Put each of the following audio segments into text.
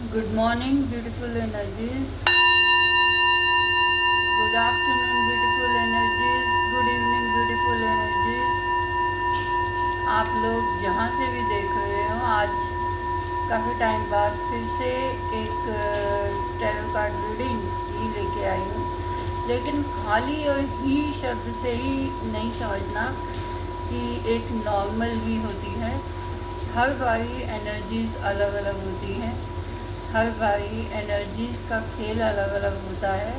Good morning, beautiful energies. Good afternoon, beautiful energies. Good evening, beautiful energies. आप लोग जहाँ से भी देख रहे हो, आज काफ़ी टाइम बाद फिर से एक टैरो कार्ड रीडिंग ही लेके आई हूँ, लेकिन खाली और ही शब्द से ही नहीं समझना कि एक नॉर्मल ही होती है। हर बारी एनर्जीज अलग अलग होती हैं, हर बारी एनर्जीज का खेल अलग अलग होता है,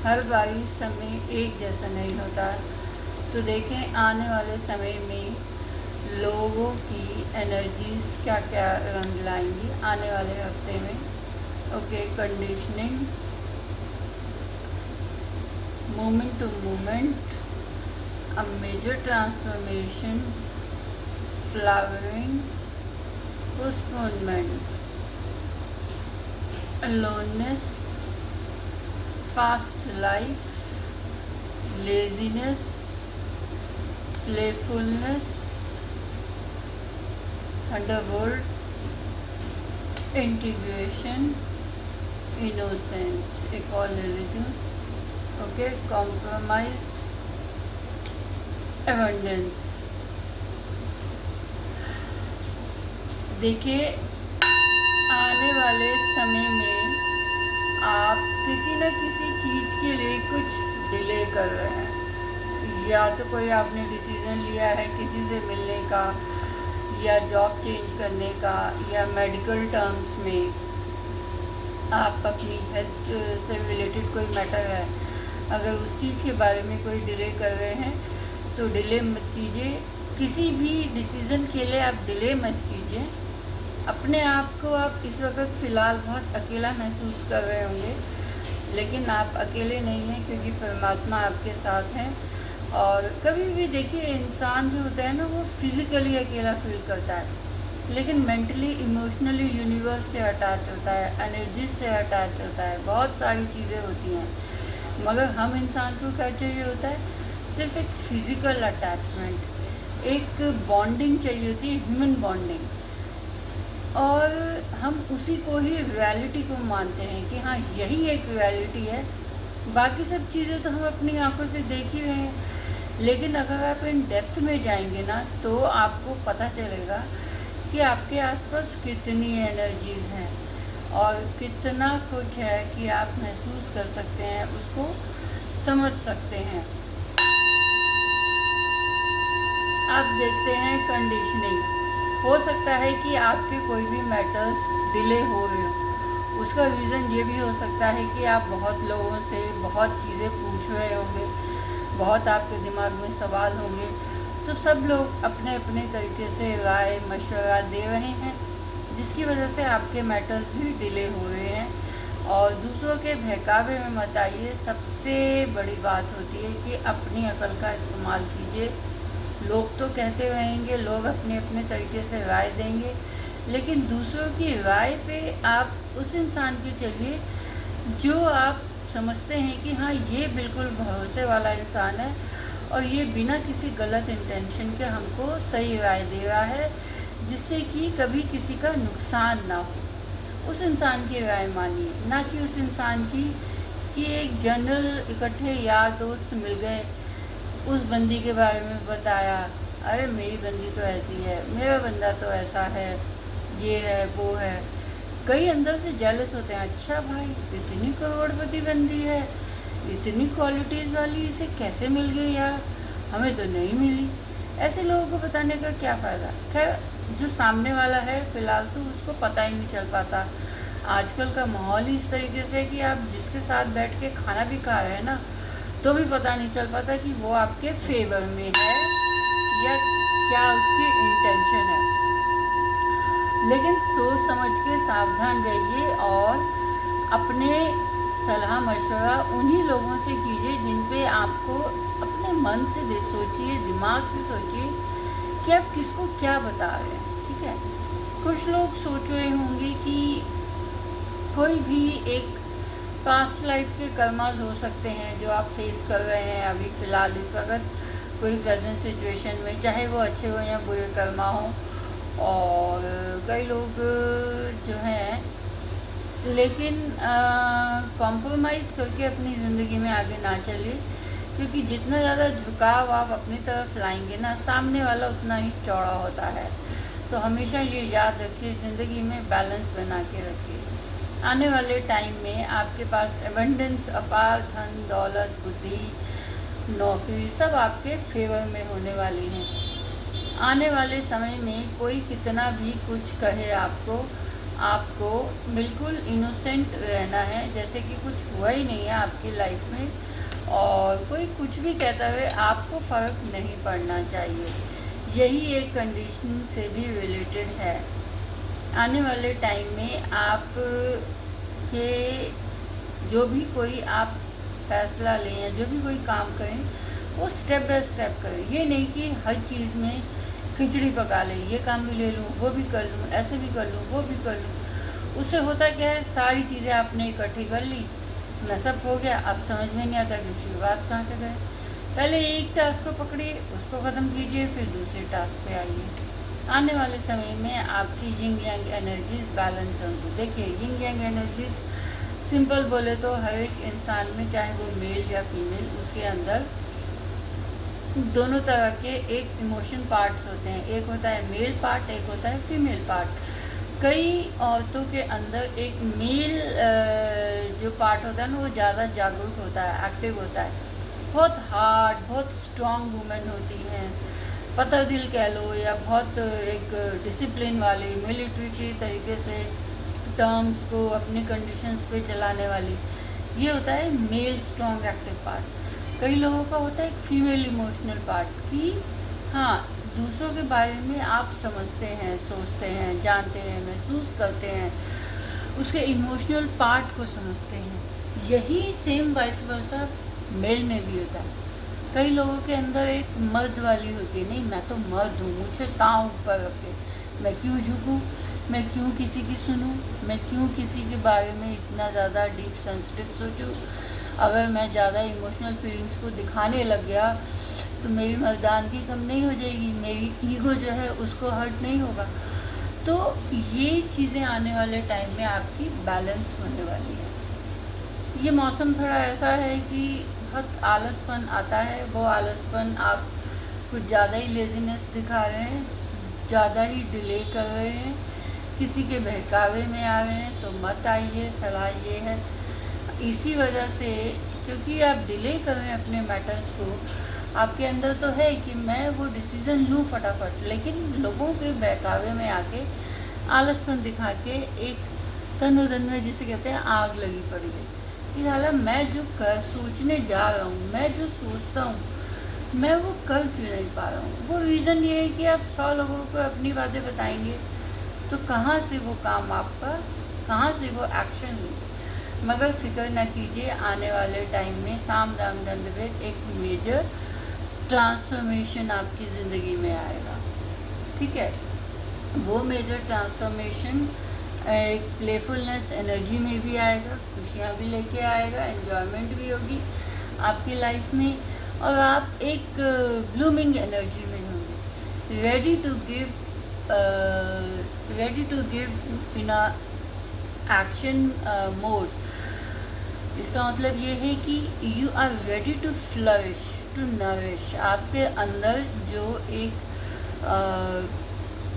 हर बारी समय एक जैसा नहीं होता। तो देखें आने वाले समय में लोगों की एनर्जीज क्या क्या रंग लाएंगी आने वाले हफ्ते में। Okay, conditioning, moment to moment, a major transformation, flowering, postponement, aloneness, past life, laziness, playfulness, underworld, integration, innocence, एक और ले लेती हूँ। Okay, compromise, abundance। देखिए आने वाले समय में आप किसी न किसी चीज़ के लिए कुछ डिले कर रहे हैं, या तो कोई आपने डिसीज़न लिया है किसी से मिलने का, या जॉब चेंज करने का, या मेडिकल टर्म्स में आप अपनी हेल्थ से रिलेटेड कोई मैटर है, अगर उस चीज़ के बारे में कोई डिले कर रहे हैं तो डिले मत कीजिए। किसी भी डिसीज़न के लिए आप डिले मत कीजिए। अपने आप को आप इस वक्त फ़िलहाल बहुत अकेला महसूस कर रहे होंगे, लेकिन आप अकेले नहीं हैं, क्योंकि परमात्मा आपके साथ हैं। और कभी भी देखिए इंसान जो होता है ना, वो फिज़िकली अकेला फील करता है, लेकिन मेंटली इमोशनली यूनिवर्स से अटैच होता है, एनर्जी से अटैच होता है, बहुत सारी चीज़ें होती हैं। मगर हम इंसान को क्या चाहिए होता है? सिर्फ एक फ़िज़िकल अटैचमेंट, एक बॉन्डिंग चाहिए होती है, ह्यूमन बॉन्डिंग। और हम उसी को ही रियलिटी को मानते हैं कि हाँ यही एक रियलिटी है। बाकी सब चीज़ें तो हम अपनी आंखों से देख ही रहे हैं, लेकिन अगर आप इन डेप्थ में जाएंगे ना, तो आपको पता चलेगा कि आपके आसपास कितनी एनर्जीज़ हैं और कितना कुछ है कि आप महसूस कर सकते हैं, उसको समझ सकते हैं। आप देखते हैं कंडीशनिंग, हो सकता है कि आपके कोई भी मैटर्स डिले हो रहे हो। उसका रीज़न ये भी हो सकता है कि आप बहुत लोगों से बहुत चीज़ें पूछ रहे होंगे, बहुत आपके दिमाग में सवाल होंगे, तो सब लोग अपने अपने तरीके से राय मशवरा दे रहे हैं, जिसकी वजह से आपके मैटर्स भी डिले हो रहे हैं। और दूसरों के बहकावे में मत आइए। सबसे बड़ी बात होती है कि अपनी अकल का इस्तेमाल कीजिए। लोग तो कहते रहेंगे, लोग अपने अपने तरीके से राय देंगे, लेकिन दूसरों की राय पे आप उस इंसान की चलिए जो आप समझते हैं कि हाँ ये बिल्कुल भरोसे वाला इंसान है और ये बिना किसी गलत इंटेंशन के हमको सही राय दे रहा है, जिससे कि कभी किसी का नुकसान ना हो। उस इंसान की राय मानिए, ना कि उस इंसान की कि एक जनरल इकट्ठे यार दोस्त मिल गए, उस बंदी के बारे में बताया, अरे मेरी बंदी तो ऐसी है, मेरा बंदा तो ऐसा है, ये है वो है। कई अंदर से जेलस होते हैं, अच्छा भाई इतनी करोड़पति बंदी है, इतनी क्वालिटीज़ वाली, इसे कैसे मिल गई यार, हमें तो नहीं मिली। ऐसे लोगों को बताने का क्या फ़ायदा। खैर, जो सामने वाला है फ़िलहाल तो उसको पता ही नहीं चल पाता। आजकल का माहौल ही इस तरीके से है कि आप जिसके साथ बैठ के खाना भी खा रहे हैं ना, तो भी पता नहीं चल पाता कि वो आपके फेवर में है या क्या उसकी इंटेंशन है। लेकिन सोच समझ के सावधान रहिए और अपने सलाह मशवरा उन्हीं लोगों से कीजिए जिन पे आपको अपने मन से सोचिए, दिमाग से सोचिए कि आप किसको क्या बता रहे हैं। ठीक है, कुछ लोग सोच रहे होंगे कि कोई भी एक पास्ट लाइफ के कर्मास हो सकते हैं जो आप फेस कर रहे हैं अभी फ़िलहाल इस वक्त कोई प्रेजेंट सिचुएशन में, चाहे वो अच्छे हो या बुरे कर्मा हो। और कई लोग जो हैं लेकिन कॉम्प्रोमाइज़ करके अपनी ज़िंदगी में आगे ना चलिए, क्योंकि जितना ज़्यादा झुकाव आप अपनी तरफ लाएंगे ना, सामने वाला उतना ही चौड़ा होता है। तो हमेशा ये याद रखिए, ज़िंदगी में बैलेंस बना के रखिए। आने वाले टाइम में आपके पास एबंडेंस, अपार धन दौलत, बुद्धि, नौकरी सब आपके फेवर में होने वाली हैं। आने वाले समय में कोई कितना भी कुछ कहे आपको बिल्कुल इनोसेंट रहना है, जैसे कि कुछ हुआ ही नहीं है आपकी लाइफ में, और कोई कुछ भी कहता हुए आपको फ़र्क नहीं पड़ना चाहिए। यही एक कंडीशन से भी रिलेटेड है। आने वाले टाइम में आप के जो भी कोई आप फैसला लें या जो भी कोई काम करें, वो स्टेप बाय स्टेप करें। ये नहीं कि हर चीज़ में खिचड़ी पका लें, ये काम भी ले लूँ, वो भी कर लूँ, ऐसे भी कर लूँ, वो भी कर लूँ। उससे होता क्या है, सारी चीज़ें आपने इकट्ठी कर ली, नसब हो गया, अब समझ में नहीं आता कि शुरुआत कहाँ से करें। पहले एक टास्क को पकड़िए, उसको ख़त्म कीजिए, फिर दूसरे टास्क पे आइए। आने वाले समय में आपकी यिंग यांग एनर्जीज बैलेंस होंगी। देखिए, यिंग यांग एनर्जीज सिंपल बोले तो हर एक इंसान में, चाहे वो मेल या फीमेल, उसके अंदर दोनों तरह के एक इमोशन पार्ट्स होते हैं। एक होता है मेल पार्ट, एक होता है फीमेल पार्ट। कई औरतों के अंदर एक मेल जो पार्ट होता है ना, वो ज़्यादा जागरूक होता है, एक्टिव होता है, बहुत हार्ड, बहुत स्ट्रॉन्ग वुमेन होती हैं, पता दिल कह लो, या बहुत एक डिसिप्लिन वाली, मिलिट्री की तरीके से टर्म्स को अपने कंडीशंस पे चलाने वाली। ये होता है मेल स्ट्रॉन्ग एक्टिव पार्ट। कई लोगों का होता है एक फीमेल इमोशनल पार्ट, कि हाँ, दूसरों के बारे में आप समझते हैं, सोचते हैं, जानते हैं, महसूस करते हैं, उसके इमोशनल पार्ट को समझते हैं। यही सेम वाइस वर्सा मेल में भी होता है। कई लोगों के अंदर एक मर्द वाली होती है, नहीं मैं तो मर्द हूँ, मुझे ताव ऊपर रखे, मैं क्यों झुकूँ, मैं क्यों किसी की सुनूँ, मैं क्यों किसी के बारे में इतना ज़्यादा डीप सेंसिटिव सोचूँ। अगर मैं ज़्यादा इमोशनल फीलिंग्स को दिखाने लग गया तो मेरी मर्दानगी कम नहीं हो जाएगी, मेरी ईगो जो है उसको हर्ट नहीं होगा। तो ये चीज़ें आने वाले टाइम में आपकी बैलेंस होने वाली है। ये मौसम थोड़ा ऐसा है कि बहुत आलसपन आता है। वो आलसपन आप कुछ ज़्यादा ही लेज़ीनेस दिखा रहे हैं, ज़्यादा ही डिले कर रहे हैं, किसी के बहकावे में आ रहे हैं, तो मत आइए। सलाह ये है, इसी वजह से, क्योंकि आप डिले कर रहे हैं अपने मैटर्स को। आपके अंदर तो है कि मैं वो डिसीज़न लूँ फटाफट, लेकिन लोगों के बहकावे में आके आलसपन दिखा के एक तन में, जिसे कहते हैं, आग लगी पड़ी है कि साला मैं जो सोचने जा रहा हूँ, मैं जो सोचता हूँ, मैं वो कर क्यों नहीं पा रहा हूँ। वो रीज़न ये है कि आप 100 लोगों को अपनी बातें बताएंगे तो कहाँ से वो काम आपका, कहाँ से वो एक्शन होगी। मगर फिक्र न कीजिए, आने वाले टाइम में साम दाम दंड भेद एक मेजर ट्रांसफॉर्मेशन आपकी ज़िंदगी में आएगा। ठीक है, वो मेजर ट्रांसफॉर्मेशन एक प्लेफुलनेस एनर्जी में भी आएगा, खुशियाँ भी लेके आएगा, एन्जॉयमेंट भी होगी आपकी लाइफ में, और आप एक ब्लूमिंग एनर्जी में होंगे, ready to give in a action mode. इसका मतलब ये है कि you are ready to flourish, to nourish. आपके अंदर जो एक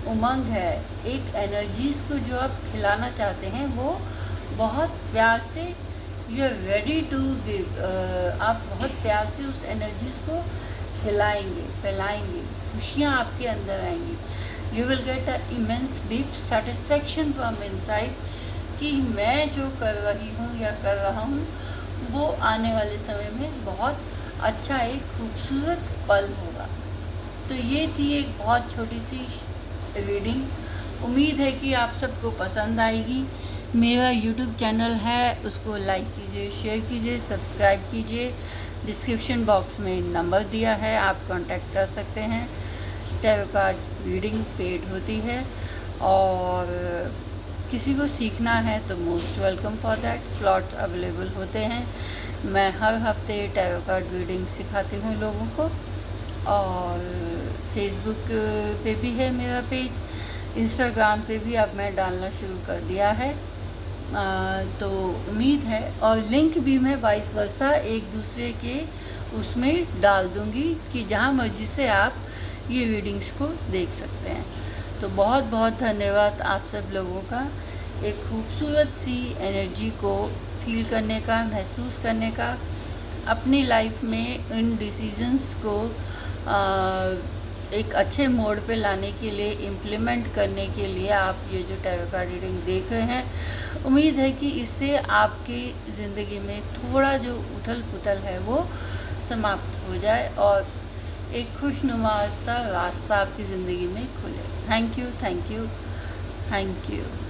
उमंग है, एक एनर्जीज़ को जो आप खिलाना चाहते हैं, वो बहुत प्यार से you are ready to give. आप बहुत प्यार से उस एनर्जीज़ को खिलाएंगे, फैलाएंगे, खुशियाँ आपके अंदर आएंगी। You will get a immense deep satisfaction from inside कि मैं जो कर रही हूँ या कर रहा हूँ, वो आने वाले समय में बहुत अच्छा एक खूबसूरत पल होगा। तो ये थी एक बहुत छोटी सी रीडिंग। उम्मीद है कि आप सबको पसंद आएगी। मेरा यूट्यूब चैनल है, उसको लाइक कीजिए, शेयर कीजिए, सब्सक्राइब कीजिए। डिस्क्रिप्शन बॉक्स में नंबर दिया है, आप कांटेक्ट कर सकते हैं। टैरो कार्ड रीडिंग पेड होती है, और किसी को सीखना है तो most welcome for that, slots available होते हैं। मैं हर हफ्ते टैरो कार्ड रीडिंग सिखाती हूँ लोगों को, और फेसबुक पे भी है मेरा पेज, इंस्टाग्राम पे भी अब मैं डालना शुरू कर दिया है। तो उम्मीद है, और लिंक भी मैं वाइस वर्सा एक दूसरे के उसमें डाल दूँगी कि जहाँ मर्जी से आप ये रीडिंग्स को देख सकते हैं। तो बहुत बहुत धन्यवाद आप सब लोगों का एक खूबसूरत सी एनर्जी को फील करने का, महसूस करने का, अपनी लाइफ में इन डिसीजंस को एक अच्छे मोड पे लाने के लिए, इम्प्लीमेंट करने के लिए आप ये जो टैरो कार्ड रीडिंग देख रहे हैं, उम्मीद है कि इससे आपकी ज़िंदगी में थोड़ा जो उथल पुथल है वो समाप्त हो जाए और एक खुशनुमा सा रास्ता आपकी ज़िंदगी में खुले। Thank you, thank you, thank you.